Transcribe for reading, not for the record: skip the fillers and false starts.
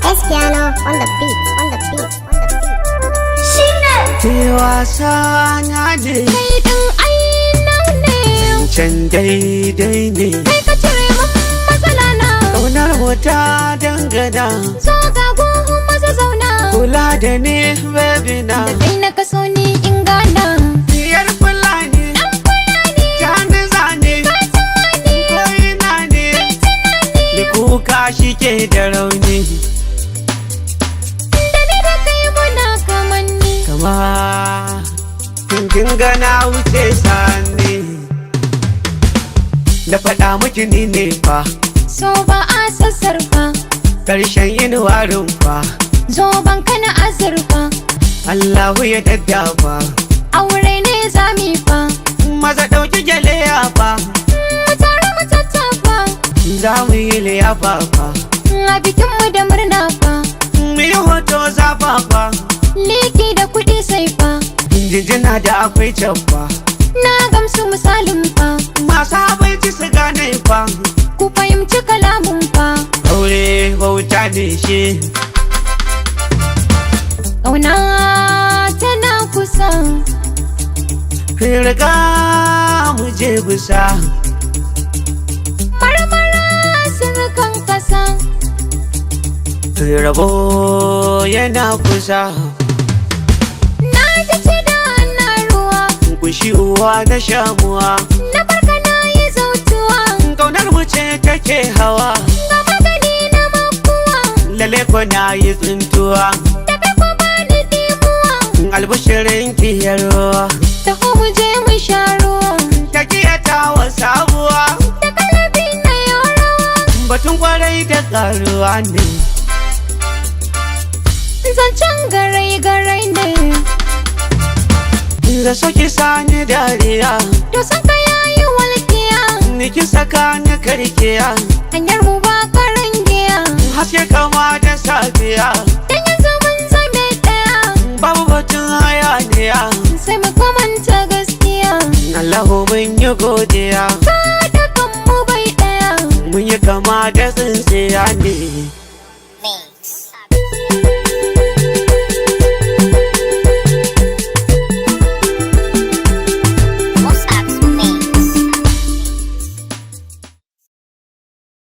Espiano on the beat, on the beat, on the beat. Shine. Ke wasa na ne, Kai ɗin aina ne. can daidai ne. Kai ka cire min matsala na. Ƙaunar wata dangana, So ga gohun maza zauna. kula da ni baby na. Da kai na kaso ni in gana. Diyar Fulani, Ɗan Fulani. jani zane, Fatimani. ko'ina ne. Da kuka shi ke da rauni, Da ni da kai muna kamanni. kama kin gana wuce sani. Da faɗa miki ni ne fa, So ba a sassarfa. ƙarshen inuwarin fa. Zoben kana azurfa. Allahu ya daddafa, Aure ne zami fa. maza ɗauki gyale ya fa. Mu tare mu tattafa. Za mu yi liyafa fa, A bikinmu da murna fa. mu yi hoto zafafa. Liki da kuɗi sai fa. Jinjina da akwai can fa, Na gamsu misalin fa. masu abinci su gane fa. Ku fahimci kalamun fa. Aure bauta ne shi, Ƙauna tana kusa. riga mu je bisa. Marmara sirkan kasa. Rabo yana kusa, Na ji ci da na ruwa. kushi uwa na shamuwa. Na farka na yi zautuwa. Ƙaunar mu ce take hawa, Ga magani na makuwa. lalle ko na yi tsintuwa. Da kai ko ba ni dimuwa. Albishirin ki yarwa, Taho mu je mu sha ruwa. takiya ta wa sabuwa. Da kalabi na yau rawa. Batun kwarai da karuwa ne, Zancen garai-garai ne. da soki sani dariya. To san ka yayi walƙiya. Ni ki saka ni karkiya, Hanyar mu ba karan giya. haske kama da safiya. Dan yanzu mun zame ɗaya. Babu batun hayaniya, Sai mu kamanta gaskiya. Allahu mun yi godiya. Ka da kanmu bai ɗaya. Mun yi kama da tsintsiya ne.